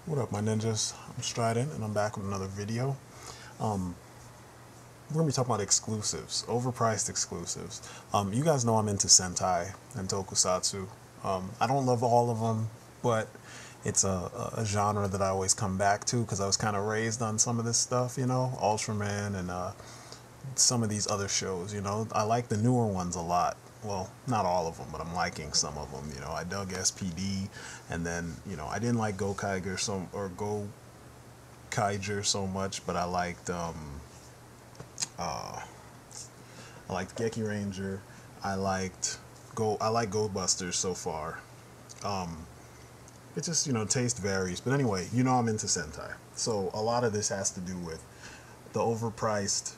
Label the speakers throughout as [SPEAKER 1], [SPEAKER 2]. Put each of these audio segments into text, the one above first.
[SPEAKER 1] What up, my ninjas? I'm Strident, and I'm back with another video. Um, we're gonna be talking about exclusives, overpriced exclusives. You guys know I'm into Sentai and Tokusatsu. I don't love all of them, but it's a genre that I always come back to because I was kind of raised on some of this stuff, Ultraman and some of these other shows. I like the newer ones a lot. Well, not all of them, but I'm liking some of them. I dug SPD, and then I didn't like Go Kaiger so much, but uh, I liked Geki Ranger. I like Go Busters so far. Um, it just taste varies, but anyway, I'm into Sentai, so a lot of this has to do with the overpriced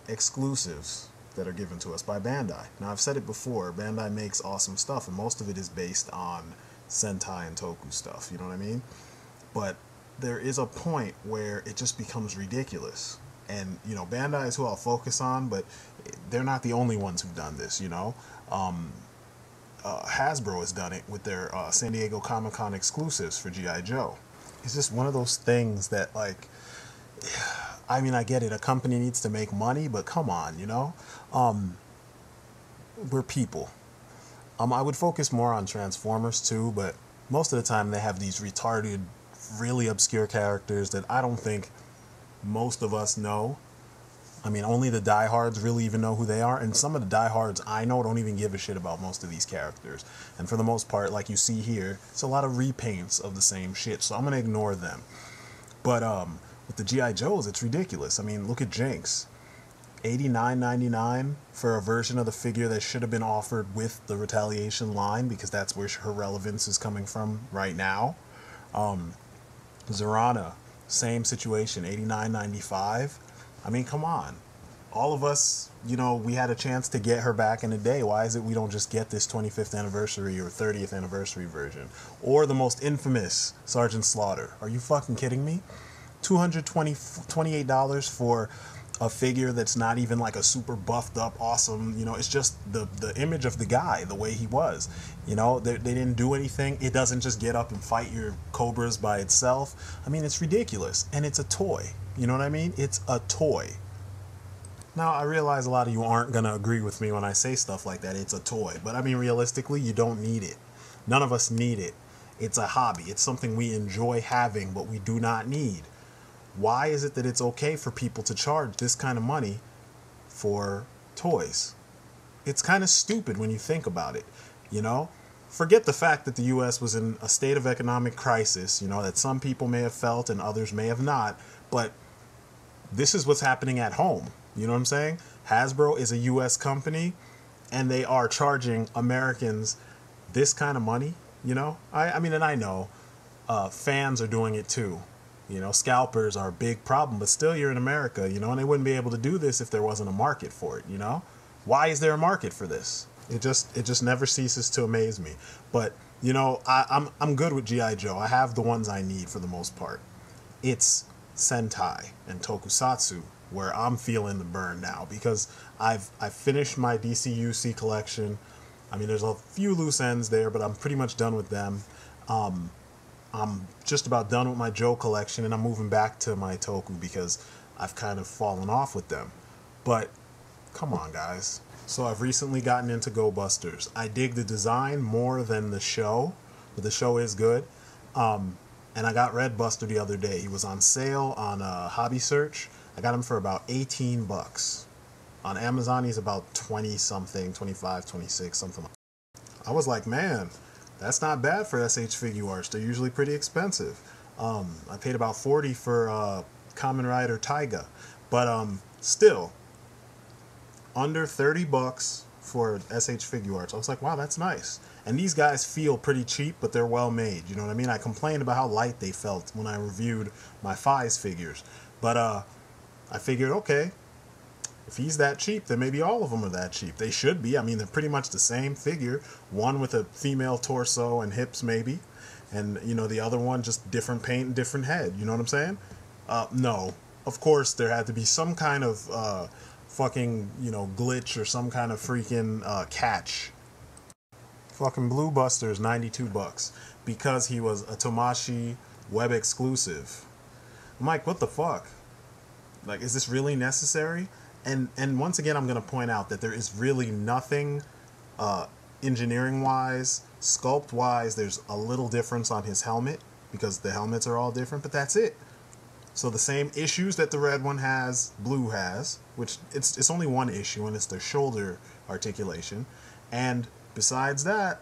[SPEAKER 1] exclusives that are given to us by Bandai. Now, I've said it before, Bandai makes awesome stuff, and most of it is based on Sentai and Toku stuff, you know what I mean? But there is a point where it just becomes ridiculous. And, Bandai is who I'll focus on, but they're not the only ones who've done this, Hasbro has done it with their San Diego Comic-Con exclusives for G.I. Joe. It's just one of those things that, like, I mean, I get it. A company needs to make money, but come on, we're people. I would focus more on Transformers too, but most of the time they have these retarded, really obscure characters that I don't think most of us know. I mean, only the diehards really even know who they are, and some of the diehards I know don't even give a shit about most of these characters. And for the most part, like you see here, it's a lot of repaints of the same shit, so I'm gonna ignore them. But with the G.I. Joes, it's ridiculous. I mean, look at Jinx. $89.99 for a version of the figure that should have been offered with the Retaliation line, because that's where her relevance is coming from right now. Zorana, same situation, $89.95. I mean, come on. All of us, we had a chance to get her back in the day. Why is it we don't just get this 25th anniversary or 30th anniversary version? Or the most infamous Sergeant Slaughter. Are you fucking kidding me? $228 for a figure that's not even like a super buffed up awesome, it's just the image of the guy, the way he was. They didn't do anything. It doesn't just get up and fight your cobras by itself. I mean, it's ridiculous, and it's a toy. You know what I mean? It's a toy. Now, I realize a lot of you aren't going to agree with me when I say stuff like that. It's a toy. But I mean, realistically, you don't need it. None of us need it. It's a hobby. It's something we enjoy having, but we do not need. Why is it that it's okay for people to charge this kind of money for toys? It's kind of stupid when you think about it, Forget the fact that the U.S. was in a state of economic crisis, that some people may have felt and others may have not, but this is what's happening at home. You know what I'm saying? Hasbro is a U.S. company, and they are charging Americans this kind of money, I mean, and I know fans are doing it too. Scalpers are a big problem, but still you're in America, and they wouldn't be able to do this if there wasn't a market for it, Why is there a market for this? It just never ceases to amaze me. But, I'm good with G.I. Joe. I have the ones I need for the most part. It's Sentai and Tokusatsu where I'm feeling the burn now, because I've finished my DCUC collection. I mean, there's a few loose ends there, but I'm pretty much done with them. I'm just about done with my Joe collection, and I'm moving back to my Toku because I've kind of fallen off with them. But come on, guys. So I've recently gotten into Go Busters. I dig the design more than the show, but the show is good. And I got Red Buster the other day. He was on sale on Hobby Search. I got him for about 18 bucks. On Amazon, he's about 20 something, 25, 26, something like that. I was like, man, that's not bad for SH Figuarts. They're usually pretty expensive. I paid about 40 for Kamen Rider Taiga. But still, under 30 bucks for SH Figuarts. I was like, wow, that's nice. And these guys feel pretty cheap, but they're well made. You know what I mean? I complained about how light they felt when I reviewed my Fies figures. But I figured, okay, if he's that cheap, then maybe all of them are that cheap. They should be. I mean, they're pretty much the same figure. One with a female torso and hips, maybe. And, the other one, just different paint and different head. You know what I'm saying? No. Of course, there had to be some kind of fucking, glitch or some kind of freaking catch. Fucking Blue Buster's 92 bucks. Because he was a Tomashi web exclusive. I'm like, what the fuck? Like, is this really necessary? And once again, I'm going to point out that there is really nothing engineering-wise, sculpt-wise. There's a little difference on his helmet because the helmets are all different, but that's it. So the same issues that the red one has, blue has, which it's only one issue, and it's the shoulder articulation. And besides that,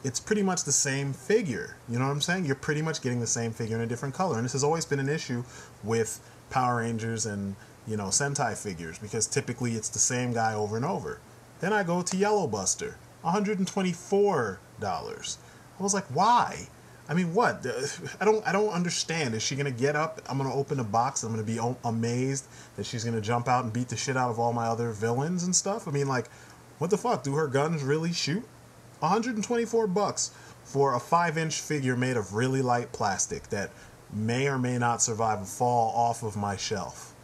[SPEAKER 1] it's pretty much the same figure. You know what I'm saying? You're pretty much getting the same figure in a different color. And this has always been an issue with Power Rangers and, you know, Sentai figures, because typically it's the same guy over and over. Then I go to Yellow Buster, $124. I was like, why? I mean, what? I don't understand. Is she gonna get up? I'm gonna open a box. I'm gonna be amazed that she's gonna jump out and beat the shit out of all my other villains and stuff. I mean, like, what the fuck? Do her guns really shoot? $124 for a 5-inch figure made of really light plastic that may or may not survive a fall off of my shelf.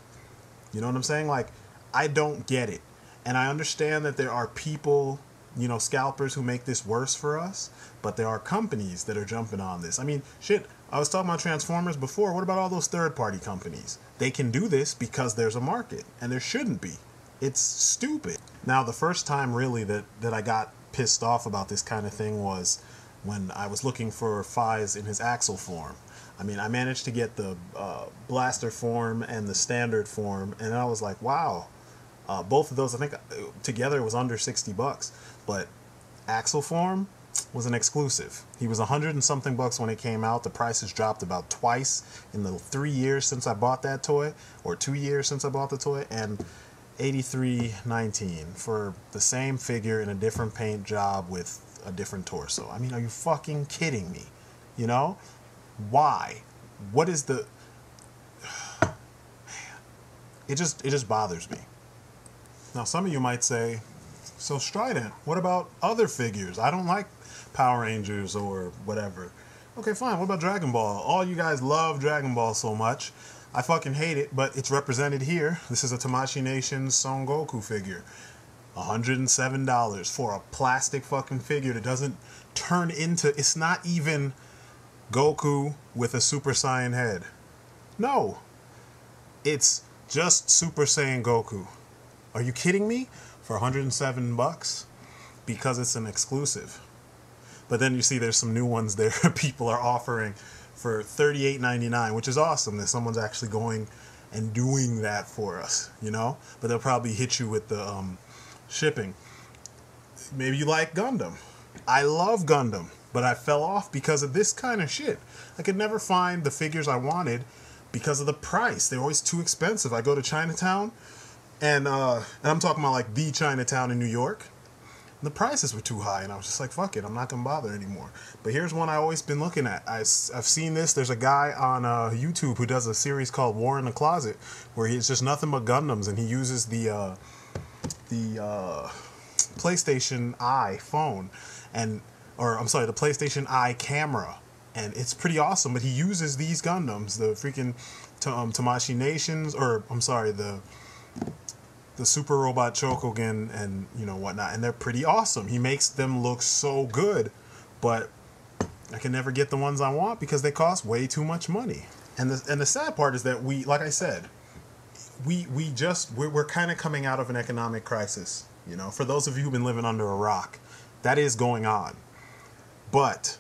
[SPEAKER 1] You know what I'm saying? Like, I don't get it. And I understand that there are people, you know, scalpers who make this worse for us, but there are companies that are jumping on this. I mean, shit, I was talking about Transformers before. What about all those third-party companies? They can do this because there's a market, and there shouldn't be. It's stupid. Now, the first time really that I got pissed off about this kind of thing was when I was looking for Fies in his Axel form. I mean, I managed to get the blaster form and the standard form, and I was like, wow. Both of those, I think, together it was under $60. But Axel form was an exclusive. He was $100 and something when it came out. The price has dropped about twice in the 3 years since I bought that toy, or 2 years since I bought the toy, and $83.19 for the same figure in a different paint job with a different torso. I mean, are you fucking kidding me? You know? Why? What is the... It just bothers me. Now, some of you might say, so Strident, what about other figures? I don't like Power Rangers or whatever. Okay, fine. What about Dragon Ball? All you guys love Dragon Ball so much. I fucking hate it, but it's represented here. This is a Tamashii Nations Son Goku figure. $107 for a plastic fucking figure that doesn't turn into... It's not even Goku with a Super Saiyan head. No. It's just Super Saiyan Goku. Are you kidding me? For $107? Because it's an exclusive. But then you see there's some new ones there people are offering for $38.99, which is awesome that someone's actually going and doing that for us, you know? But they'll probably hit you with the shipping. Maybe you like Gundam. I love Gundam, but I fell off because of this kind of shit. I could never find the figures I wanted because of the price. They're always too expensive. I go to Chinatown, and I'm talking about like the Chinatown in New York. The prices were too high, and I was just like, fuck it, I'm not gonna bother anymore. But here's one I always been looking at. I've seen this. There's a guy on YouTube who does a series called War in the Closet, where it's just nothing but Gundams, and he uses the PlayStation Eye phone, the PlayStation Eye camera, and it's pretty awesome. But he uses these Gundams, the freaking Tamashii Nations, the Super Robot Chokogen and, you know, whatnot, and they're pretty awesome. He makes them look so good, but I can never get the ones I want because they cost way too much money. And the sad part is that like I said, we're kind of coming out of an economic crisis. You know, for those of you who've been living under a rock, that is going on. But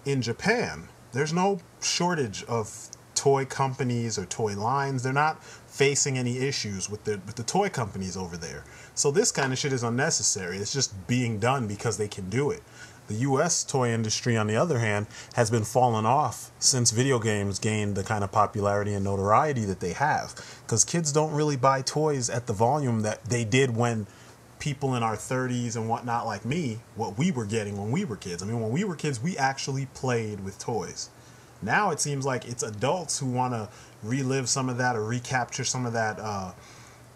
[SPEAKER 1] in Japan, there's no shortage of toy companies or toy lines. They're not facing any issues with the toy companies over there. So this kind of shit is unnecessary. It's just being done because they can do it. The US toy industry, on the other hand, has been falling off since video games gained the kind of popularity and notoriety that they have. Because kids don't really buy toys at the volume that they did when people in our 30s and whatnot like me, what we were getting when we were kids. I mean, when we were kids, we actually played with toys. Now it seems like it's adults who want to relive some of that or recapture some of that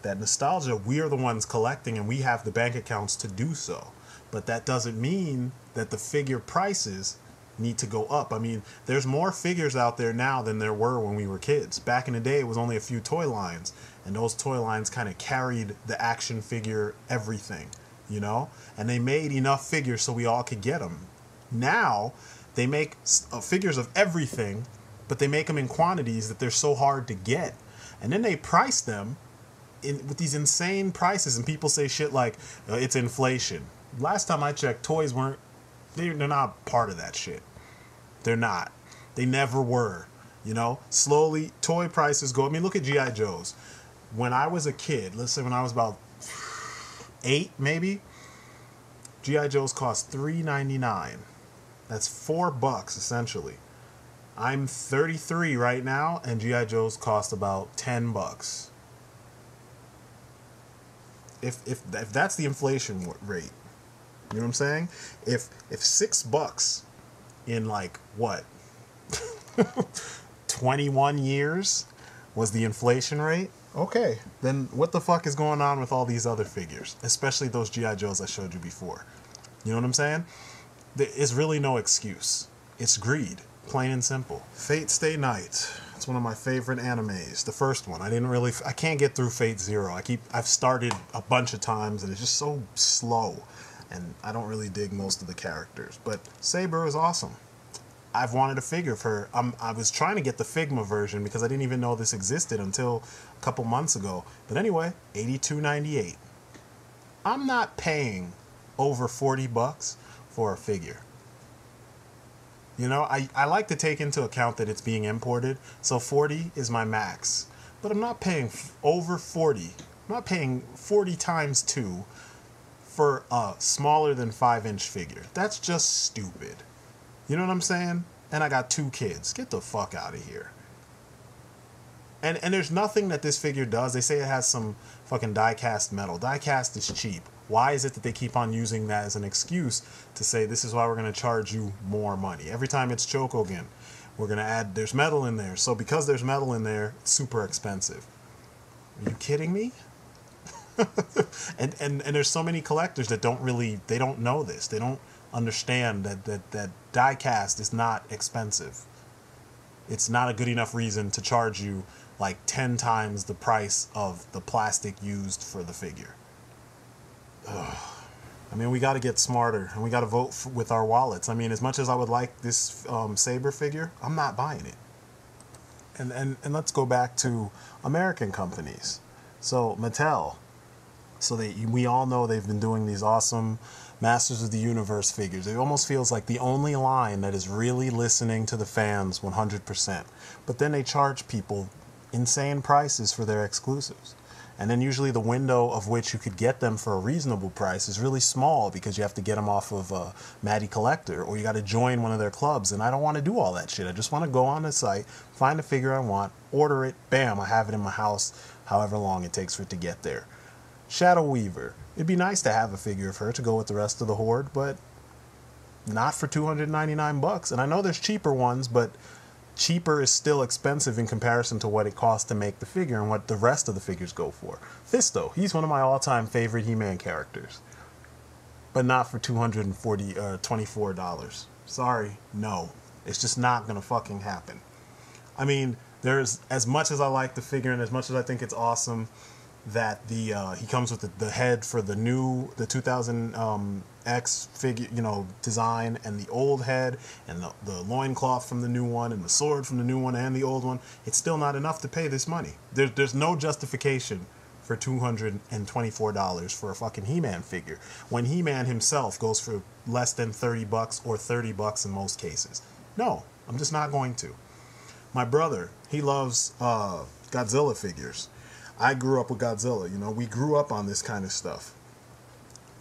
[SPEAKER 1] that nostalgia. We are the ones collecting, and we have the bank accounts to do so. But that doesn't mean that the figure prices need to go up. I mean, there's more figures out there now than there were when we were kids. Back in the day, it was only a few toy lines, and those toy lines kind of carried the action figure everything, you know? And they made enough figures so we all could get them. Now, They make figures of everything, but they make them in quantities that they're so hard to get. And then they price them with these insane prices, and people say shit like, it's inflation. Last time I checked, toys they're not part of that shit. They're not. They never were. You know, slowly toy prices go. I mean, look at G.I. Joes. When I was a kid, let's say when I was about 8 maybe, G.I. Joes cost $3.99. That's $4 essentially. I'm 33 right now, and G.I. Joes cost about $10. If that's the inflation rate, you know what I'm saying? If $6 in like what 21 years was the inflation rate, okay, then what the fuck is going on with all these other figures, especially those G.I. Joes I showed you before? You know what I'm saying? There is really no excuse. It's greed, plain and simple. Fate Stay Night. It's one of my favorite animes. The first one. I can't get through Fate Zero. I've started a bunch of times and it's just so slow, and I don't really dig most of the characters. But Saber is awesome. I've wanted a figure of her. I was trying to get the Figma version because I didn't even know this existed until a couple months ago. But anyway, $82.98. I'm not paying over $40 for a figure. You know, I like to take into account that it's being imported, so 40 is my max. But I'm not paying over 40. I'm not paying 40 times 2 for a smaller than 5-inch figure. That's just stupid. You know what I'm saying? And I got 2 kids. Get the fuck out of here. And there's nothing that this figure does. They say it has some fucking die-cast metal. Die-cast is cheap. Why is it that they keep on using that as an excuse to say this is why we're going to charge you more money? Every time it's Chokogen, we're going to add, there's metal in there. So because there's metal in there, it's super expensive. Are you kidding me? and there's so many collectors that they don't know this. They don't understand that die-cast is not expensive. It's not a good enough reason to charge you like 10 times the price of the plastic used for the figure. Ugh. I mean, we got to get smarter, and we got to vote with our wallets. I mean, as much as I would like this Saber figure, I'm not buying it. And let's go back to American companies. So Mattel. So we all know they've been doing these awesome Masters of the Universe figures. It almost feels like the only line that is really listening to the fans 100%. But then they charge people insane prices for their exclusives. And then usually the window of which you could get them for a reasonable price is really small because you have to get them off of Maddie Collector, or you got to join one of their clubs. And I don't want to do all that shit. I just want to go on the site, find a figure I want, order it, bam, I have it in my house however long it takes for it to get there. Shadow Weaver. It'd be nice to have a figure of her to go with the rest of the horde, but not for $299. And I know there's cheaper ones, but cheaper is still expensive in comparison to what it costs to make the figure and what the rest of the figures go for. Fisto, he's one of my all-time favorite He-Man characters, but not for $24. Sorry, no. It's just not gonna fucking happen. I mean, there's, as much as I like the figure and as much as I think it's awesome that he comes with the head for the 2000 X figure, you know, design, and the old head, and the loincloth from the new one, and the sword from the new one and the old one, it's still not enough to pay this money. There's no justification for $224 for a fucking He-Man figure when He-Man himself goes for less than $30 or $30 in most cases. No, I'm just not going to. My brother, he loves Godzilla figures. I grew up with Godzilla, you know, we grew up on this kind of stuff.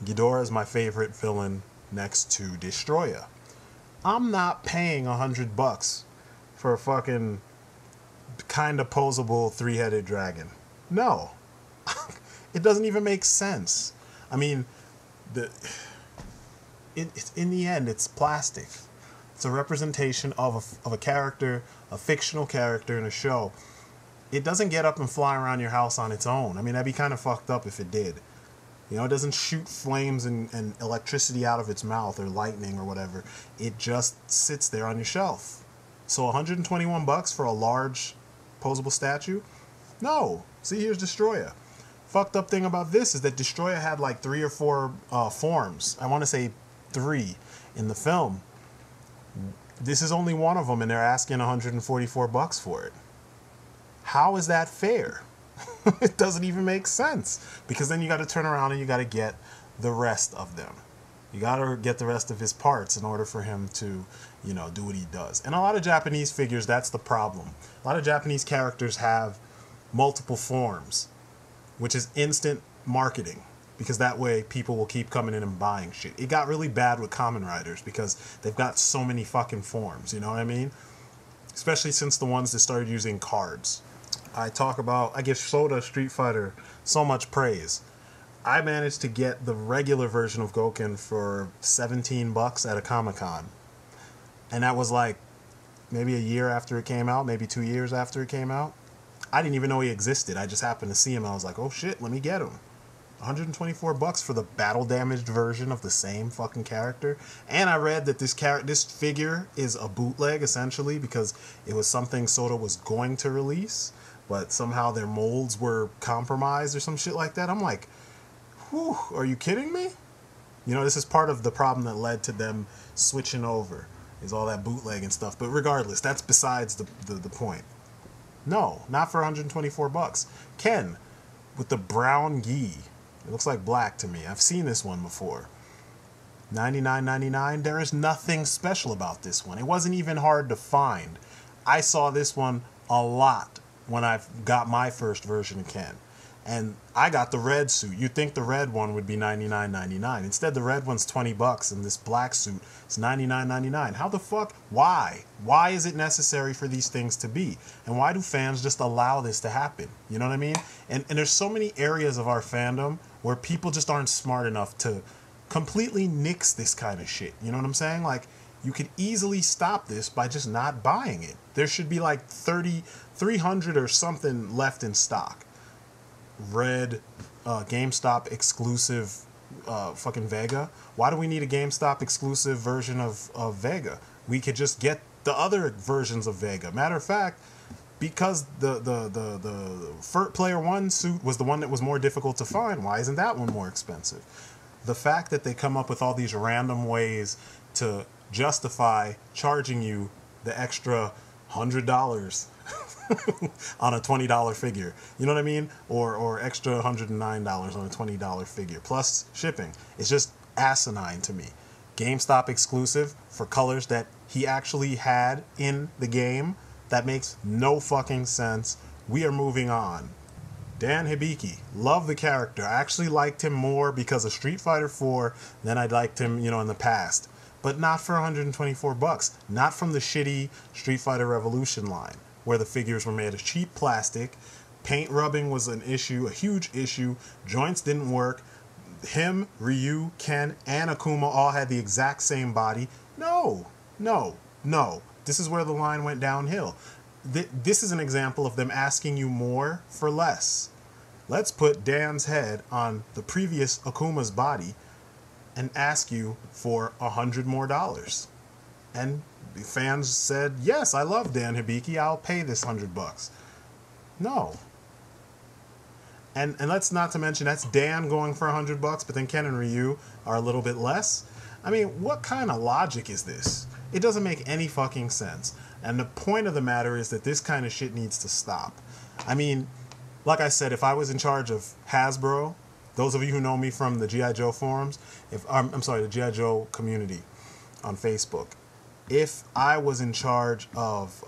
[SPEAKER 1] Ghidorah is my favorite villain next to Destroya. I'm not paying $100 for a fucking kind of posable 3-headed dragon. No. It doesn't even make sense. I mean, in the end, it's plastic. It's a representation of a character, a fictional character in a show. It doesn't get up and fly around your house on its own. I mean, that'd be kind of fucked up if it did. You know, it doesn't shoot flames and electricity out of its mouth or lightning or whatever. It just sits there on your shelf. So $121 for a large posable statue? No. See, here's Destroya. Fucked up thing about this is that Destroya had like 3 or 4 forms. I want to say 3 in the film. This is only one of them, and they're asking $144 for it. How is that fair? It doesn't even make sense, because then you got to turn around and you got to get the rest of them. You got to get the rest of his parts in order for him to, you know, do what he does. And a lot of Japanese figures, that's the problem. A lot of Japanese characters have multiple forms, which is instant marketing, because that way people will keep coming in and buying shit. It got really bad with Kamen Riders because they've got so many fucking forms, you know what I mean? Especially since the ones that started using cards. I give Soda Street Fighter so much praise. I managed to get the regular version of Gouken for $17 at a Comic-Con. And that was like maybe a year after it came out, maybe 2 years after it came out. I didn't even know he existed. I just happened to see him. I was like, oh shit, let me get him. $124 for the battle damaged version of the same fucking character. And I read that this figure is a bootleg essentially, because it was something Soda was going to release, but somehow their molds were compromised or some shit like that. I'm like, whew, are you kidding me? You know, this is part of the problem that led to them switching over, is all that bootleg and stuff. But regardless, that's besides the point. No, not for $124. Ken, with the brown gi. It looks like black to me. I've seen this one before. $99.99. There is nothing special about this one. It wasn't even hard to find. I saw this one a lot when I got my first version of Ken. And I got the red suit. You'd think the red one would be $99.99. Instead, the red one's $20, and this black suit is $99.99. How the fuck? Why? Why is it necessary for these things to be? And why do fans just allow this to happen? You know what I mean? And there's so many areas of our fandom where people just aren't smart enough to completely nix this kind of shit. You know what I'm saying? Like, you could easily stop this by just not buying it. There should be like 300 or something left in stock. Red GameStop exclusive fucking Vega. Why do we need a GameStop exclusive version of Vega? We could just get the other versions of Vega. Matter of fact, because the Player 1 suit was the one that was more difficult to find, why isn't that one more expensive? The fact that they come up with all these random ways to justify charging you the extra $100 on a $20 figure, you know what I mean? Or extra $109 on a $20 figure, plus shipping. It's just asinine to me. GameStop exclusive for colors that he actually had in the game. That makes no fucking sense. We are moving on. Dan Hibiki. Love the character. I actually liked him more because of Street Fighter 4 than I liked him, you know, in the past. But not for $124. Not from the shitty Street Fighter Revolution line, where the figures were made of cheap plastic. Paint rubbing was an issue, a huge issue. Joints didn't work. Him, Ryu, Ken, and Akuma all had the exact same body. No. This is where the line went downhill. This is an example of them asking you more for less. Let's put Dan's head on the previous Akuma's body and ask you for $100 more. And the fans said, yes, I love Dan Hibiki. I'll pay this $100. No. And let's not to mention that's Dan going for $100, but then Ken and Ryu are a little bit less. I mean, what kind of logic is this? It doesn't make any fucking sense. And the point of the matter is that this kind of shit needs to stop. I mean, like I said, if I was in charge of Hasbro, those of you who know me from the G.I. Joe forums, the G.I. Joe community on Facebook, if I was in charge of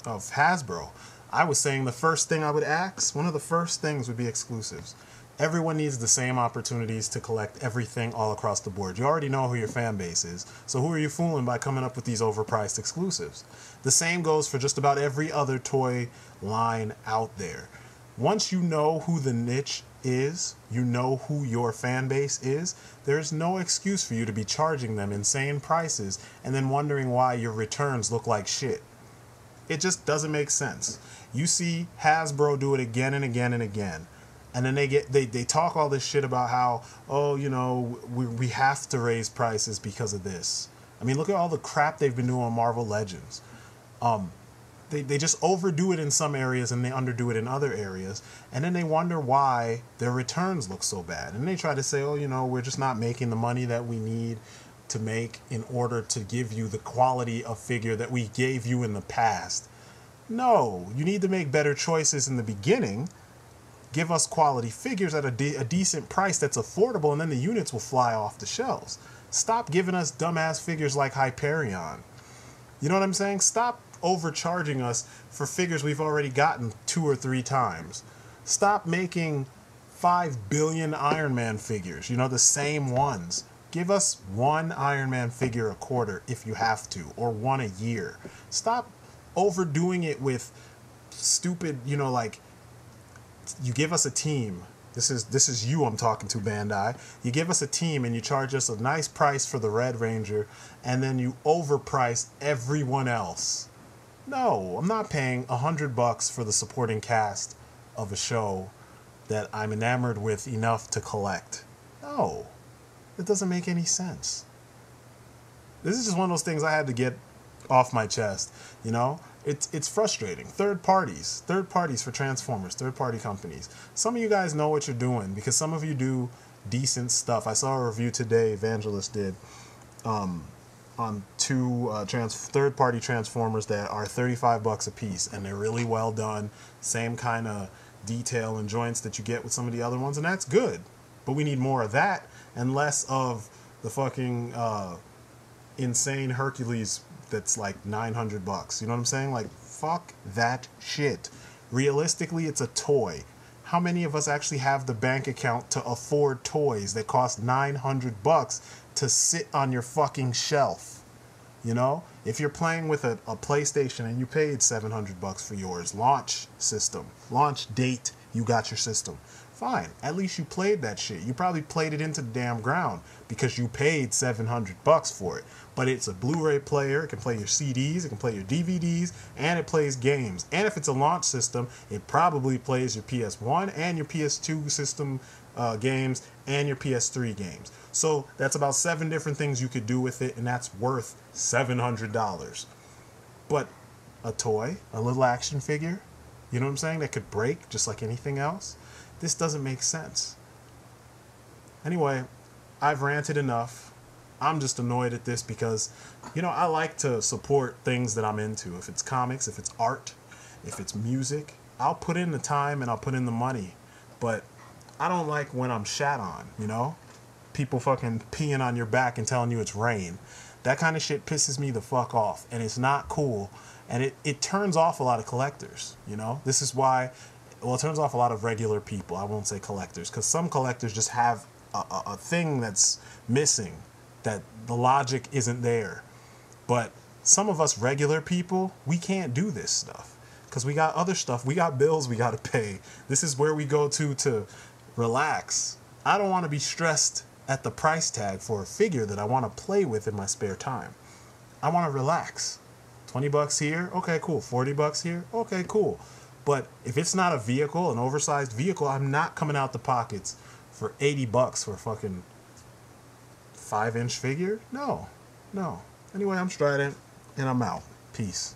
[SPEAKER 1] Hasbro, I was saying the first thing I would ask, one of the first things would be exclusives. Everyone needs the same opportunities to collect everything all across the board. You already know who your fan base is, so who are you fooling by coming up with these overpriced exclusives? The same goes for just about every other toy line out there. Once you know who the niche is, you know who your fan base is, there's no excuse for you to be charging them insane prices and then wondering why your returns look like shit. It just doesn't make sense. You see Hasbro do it again and again and again. And then they talk all this shit about how, oh, you know, we have to raise prices because of this. I mean, look at all the crap they've been doing on Marvel Legends. They just overdo it in some areas and they underdo it in other areas. And then they wonder why their returns look so bad. And they try to say, oh, you know, we're just not making the money that we need. to make in order to give you the quality of figure that we gave you in the past. No, you need to make better choices in the beginning. Give us quality figures at a decent price that's affordable, and then the units will fly off the shelves. Stop giving us dumbass figures like Hyperion. You know what I'm saying? Stop overcharging us for figures we've already gotten 2 or 3 times. Stop making 5 billion Iron Man figures, you know, the same ones. Give us 1 Iron Man figure a quarter if you have to, or 1 a year. Stop overdoing it with stupid, you know, like, you give us a team. This is you I'm talking to, Bandai. You give us a team and you charge us a nice price for the Red Ranger, and then you overprice everyone else. No, I'm not paying $100 for the supporting cast of a show that I'm enamored with enough to collect. No, it doesn't make any sense. This is just one of those things I had to get off my chest, you know? It's frustrating. Third parties for Transformers, third-party companies. Some of you guys know what you're doing because some of you do decent stuff. I saw a review today, Evangelist did, on 2 third-party Transformers that are $35 a piece, and they're really well done. Same kind of detail and joints that you get with some of the other ones, and that's good. But we need more of that and less of the fucking insane Hercules that's like $900. You know what I'm saying? Like, fuck that shit. Realistically, it's a toy. How many of us actually have the bank account to afford toys that cost $900 to sit on your fucking shelf? You know, if you're playing with a PlayStation and you paid $700 for yours, launch system, launch date, you got your system. Fine, at least you played that shit. You probably played it into the damn ground because you paid $700 for it. But it's a Blu-ray player, it can play your CDs, it can play your DVDs, and it plays games. And if it's a launch system, it probably plays your PS1 and your PS2 system games and your PS3 games. So that's about 7 different things you could do with it, and that's worth $700. But a toy, a little action figure, you know what I'm saying, that could break just like anything else, this doesn't make sense. Anyway, I've ranted enough. I'm just annoyed at this because, you know, I like to support things that I'm into. If it's comics, if it's art, if it's music, I'll put in the time and I'll put in the money. But I don't like when I'm shat on, you know? People fucking peeing on your back and telling you it's rain. That kind of shit pisses me the fuck off. And it's not cool. And it turns off a lot of collectors, you know? This is why, well, it turns off a lot of regular people. I won't say collectors, because some collectors just have a thing that's missing, that the logic isn't there. But some of us regular people, we can't do this stuff because we got other stuff. We got bills we got to pay. This is where we go to relax. I don't want to be stressed at the price tag for a figure that I want to play with in my spare time. I want to relax. $20 here, okay, cool. $40 here, okay, cool. But if it's not a vehicle, an oversized vehicle, I'm not coming out the pockets for $80 for a fucking 5-inch figure. No. Anyway, I'm Strident, and I'm out. Peace.